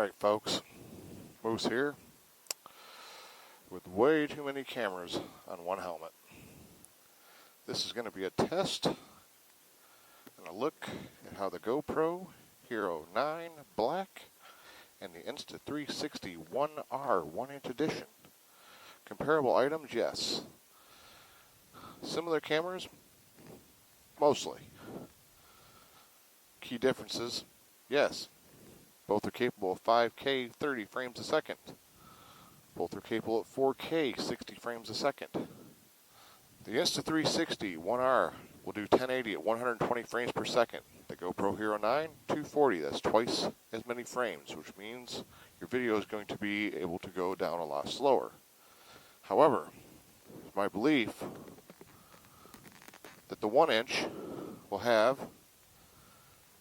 Alright folks, Moose here with way too many cameras on one helmet. This is going to be a test and a look at how the GoPro Hero 9 Black and the Insta360 One R 1-inch edition. Comparable items, yes. Similar cameras, mostly. Key differences, yes. Both are capable of 5K 30 frames a second. Both are capable of 4K 60 frames a second. The Insta360 One R will do 1080 at 120 frames per second. The GoPro Hero 9, 240. That's twice as many frames, which means your video is going to be able to go down a lot slower. However, it's my belief that the 1-inch will have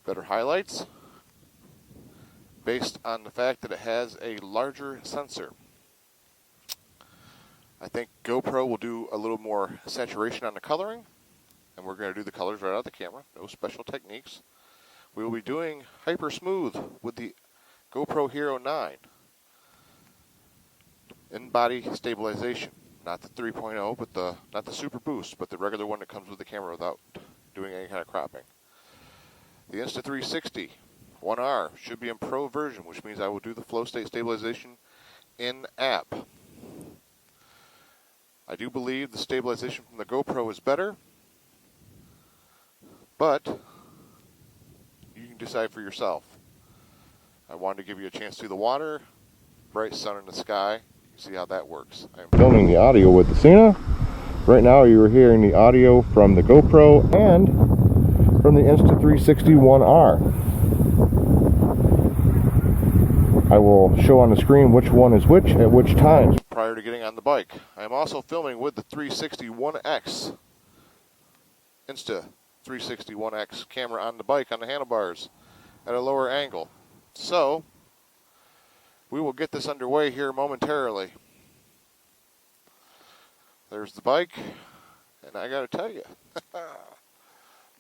better highlights, based on the fact that it has a larger sensor. I think GoPro will do a little more saturation on the coloring, and we're going to do the colors right out of the camera, no special techniques. We will be doing hyper smooth with the GoPro Hero 9 in-body stabilization, not the 3.0, but not the Super Boost, but the regular one that comes with the camera without doing any kind of cropping. The Insta360 One R should be in Pro version, which means I will do the flow state stabilization in-app. I do believe the stabilization from the GoPro is better, but you can decide for yourself. I wanted to give you a chance to do the water, bright sun in the sky, see how that works. I'm filming the audio with the Sena. Right now you are hearing the audio from the GoPro and from the Insta360 One R. I will show on the screen which one is which at which times prior to getting on the bike. I am also filming with the 360 One X Insta360 One X camera on the bike on the handlebars at a lower angle. So we will get this underway here momentarily. There's the bike, and I gotta tell you,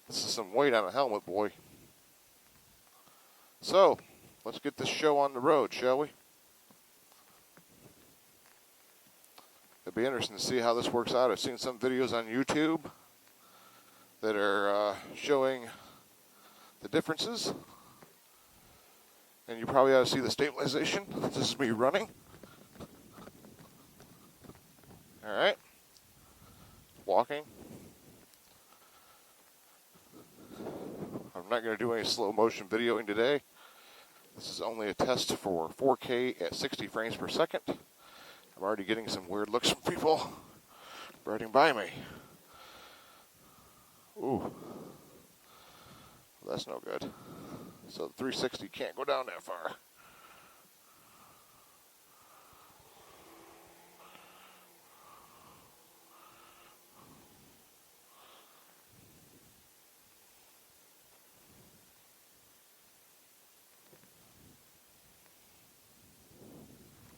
this is some weight on a helmet, boy. So let's get this show on the road, shall we? It'll be interesting to see how this works out. I've seen some videos on YouTube that are showing the differences. And you probably ought to see the stabilization. This is me running. Alright. Walking. I'm not going to do any slow motion videoing today. This is only a test for 4K at 60 frames per second. I'm already getting some weird looks from people riding by me. Ooh. Well, that's no good. So the 360 can't go down that far.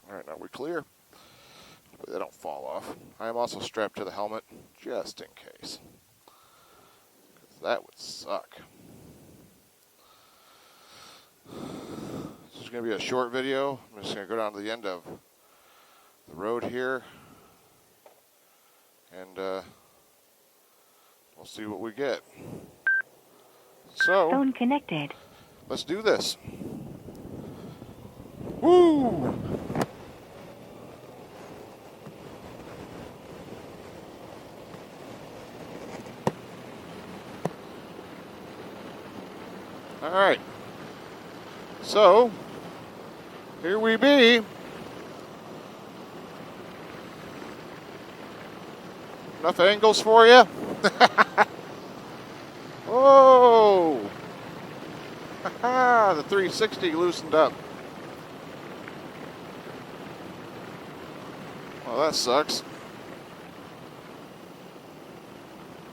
Alright, now we're clear. But they don't fall off. I am also strapped to the helmet just in case. 'Cause that would suck. This is going to be a short video. I'm just going to go down to the end of the road here. And we'll see what we get. So, phone connected. Let's do this. Woo! All right. So, here we be. Enough angles for you? Whoa! The 360 loosened up. Well, that sucks.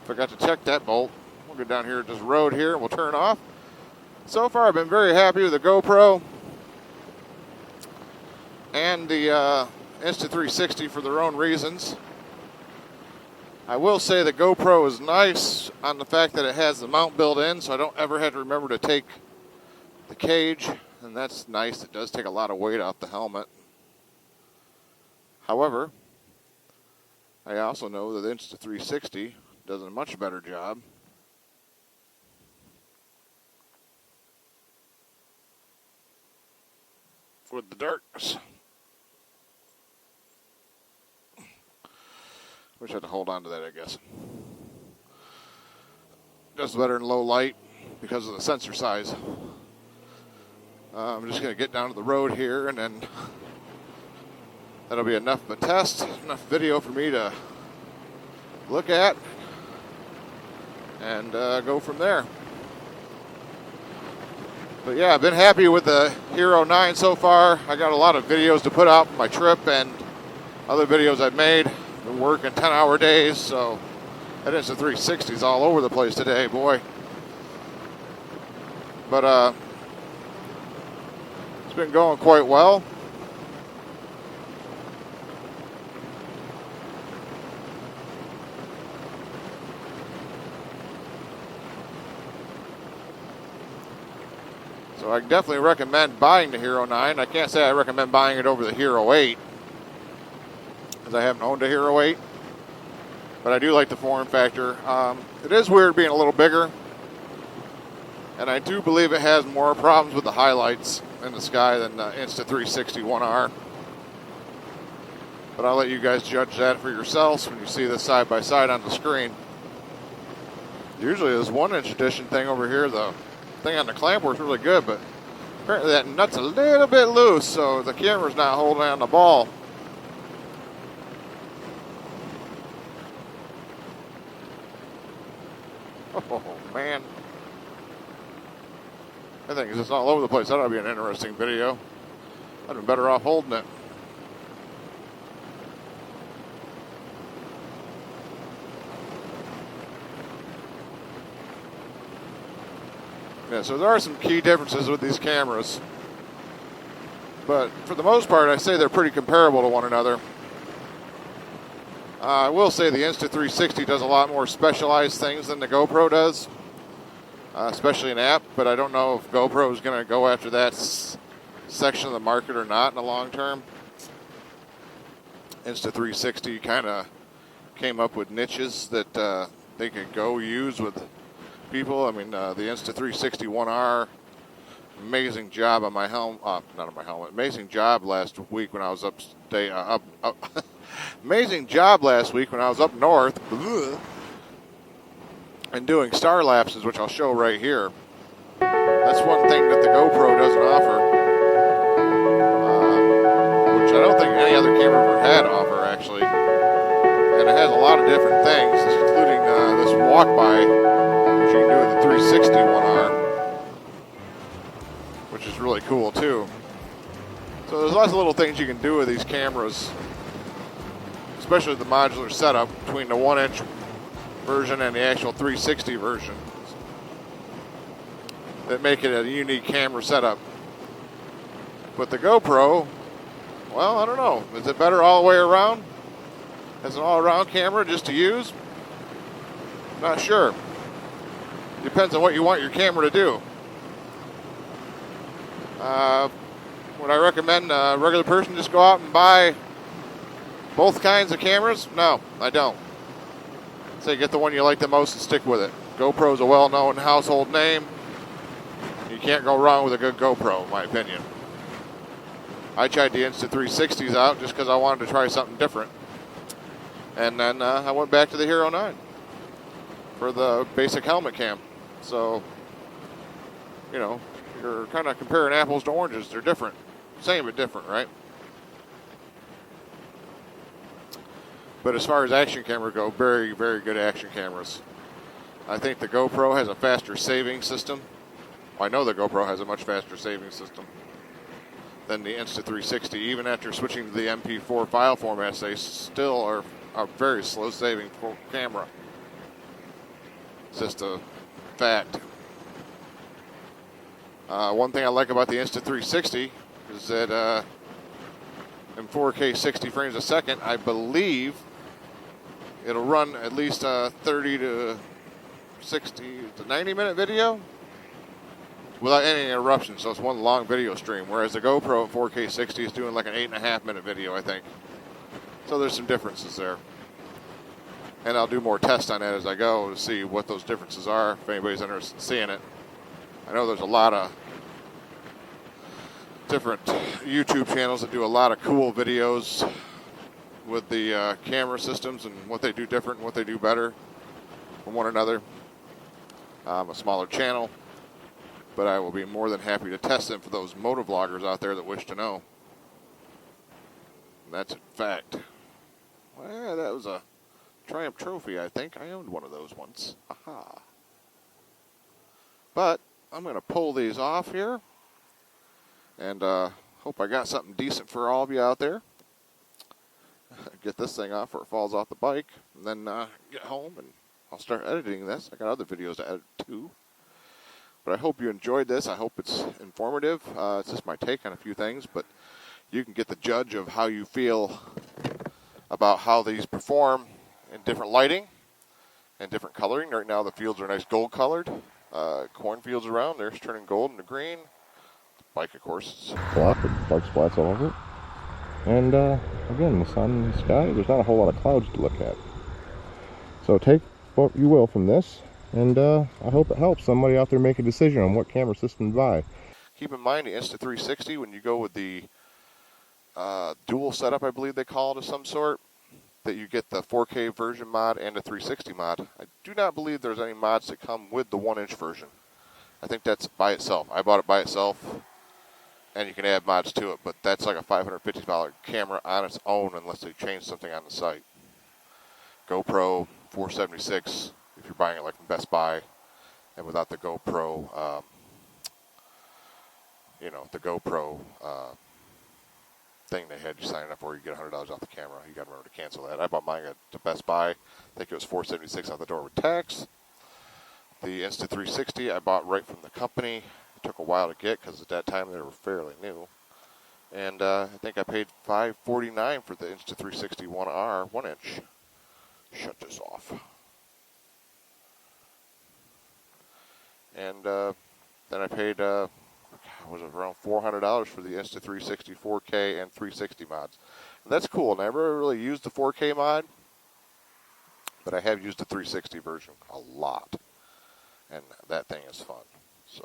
Forgot to check that bolt. We'll go down here at this road here and we'll turn off. So far, I've been very happy with the GoPro and the Insta360 for their own reasons. I will say the GoPro is nice on the fact that it has the mount built in, so I don't ever have to remember to take the cage and and that's nice. It does take a lot of weight off the helmet. However, I also know that the Insta360 does a much better job with the darkness. Wish I had to hold on to that, I guess. Does better in low light because of the sensor size. I'm just going to get down to the road here, and then that'll be enough of a test, enough video for me to look at and go from there. But yeah, I've been happy with the Hero 9 so far. I got a lot of videos to put out from my trip and other videos I've made. Been working 10-hour days, so that Insta360 is all over the place today, boy. But it's been going quite well. So I definitely recommend buying the Hero 9. I can't say I recommend buying it over the Hero 8, because I haven't owned a Hero 8. But I do like the form factor. It is weird being a little bigger. And I do believe it has more problems with the highlights in the sky than the Insta360 One R. But I'll let you guys judge that for yourselves when you see this side by side on the screen. Usually this 1-inch edition thing over here, the thing on the clamp works really good, but apparently that nut's a little bit loose, so the camera's not holding on the ball. Oh, man. I think it's just all over the place. That ought to be an interesting video. I'd have been better off holding it. Yeah, so there are some key differences with these cameras. But for the most part, I say they're pretty comparable to one another. I will say the Insta360 does a lot more specialized things than the GoPro does, especially in app, but I don't know if GoPro is going to go after that section of the market or not in the long term. Insta360 kind of came up with niches that they could go use with people. I mean, the Insta360 One R, amazing job on my helmet, not on my helmet, amazing job last week when I was amazing job last week when I was up north and doing star lapses, which I'll show right here. That's one thing that the GoPro doesn't offer, which I don't think any other camera ever had offer, actually. And it has a lot of different things, including this walk-by, which you can do with the 360 One R, which is really cool, too. So there's lots of little things you can do with these cameras, especially the modular setup between the 1-inch version and the actual 360 version, that make it a unique camera setup. But the GoPro, well, I don't know. Is it better all the way around? As an all-around camera just to use? Not sure. Depends on what you want your camera to do. Would I recommend a regular person just go out and buy both kinds of cameras? No, I don't. Say get the one you like the most and stick with it. GoPro is a well-known household name. You can't go wrong with a good GoPro, in my opinion. I tried the Insta360s out just because I wanted to try something different. And then I went back to the Hero 9 for the basic helmet cam. So, you know, you're kind of comparing apples to oranges. They're different. Same but different, right? But as far as action cameras go, very, very good action cameras. I think the GoPro has a faster saving system. Well, I know the GoPro has a much faster saving system than the Insta360. Even after switching to the MP4 file formats, they still are a very slow saving camera. It's just a fact. One thing I like about the Insta360 is that in 4K 60 frames a second, I believe it'll run at least a 30 to 60 to 90 minute video. without any interruption, so it's one long video stream, whereas the GoPro at 4K 60 is doing like an 8.5 minute video, I think. So there's some differences there. And I'll do more tests on that as I go to see what those differences are, if anybody's interested in seeing it. I know there's a lot of different YouTube channels that do a lot of cool videos with the camera systems and what they do different and what they do better from one another. I'm a smaller channel, but I will be more than happy to test them for those motovloggers out there that wish to know. And that's a fact. Well, that was a Triumph trophy, I think. I owned one of those once. Aha. But I'm going to pull these off here. And hope I got something decent for all of you out there. Get this thing off before it falls off the bike. And then get home and I'll start editing this. I got other videos to edit too. But I hope you enjoyed this. I hope it's informative. It's just my take on a few things. But you can get the judge of how you feel about how these perform in different lighting and different coloring. Right now the fields are nice gold colored. Cornfields around, there's turning gold into green. The bike, of course, is black with dark splats all over it. And again, the sun and the sky, there's not a whole lot of clouds to look at. So take what you will from this, and I hope it helps somebody out there make a decision on what camera system to buy. Keep in mind the Insta360, when you go with the dual setup, I believe they call it of some sort, that you get the 4K version mod and the 360 mod. I do not believe there's any mods that come with the 1-inch version. I think that's by itself. I bought it by itself, and you can add mods to it, but that's like a $550 camera on its own unless they change something on the site. GoPro 476, if you're buying it like from Best Buy, and without the GoPro, the GoPro thing they had you sign up for, you get $100 off the camera. You got to remember to cancel that. I bought mine at Best Buy. I think it was $476 out the door with tax. The Insta360 I bought right from the company. It took a while to get because at that time they were fairly new. And I think I paid $549 for the Insta360 One R 1-inch. Shut this off. And then I paid was it around $400 for the Insta360 4K and 360 mods. And that's cool. I never really used the 4K mod, but I have used the 360 version a lot. And that thing is fun. So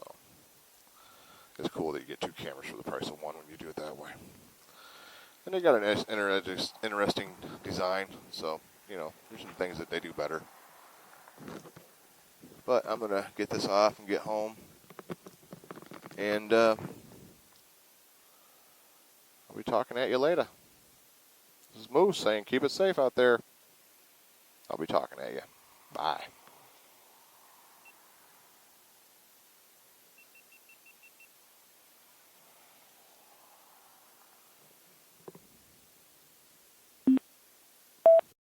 it's cool that you get two cameras for the price of one when you do it that way. And they got an interesting design. So, there's some things that they do better. But I'm going to get this off and get home. And I'll be talking at you later. This is Moose saying keep it safe out there. I'll be talking at you. Bye.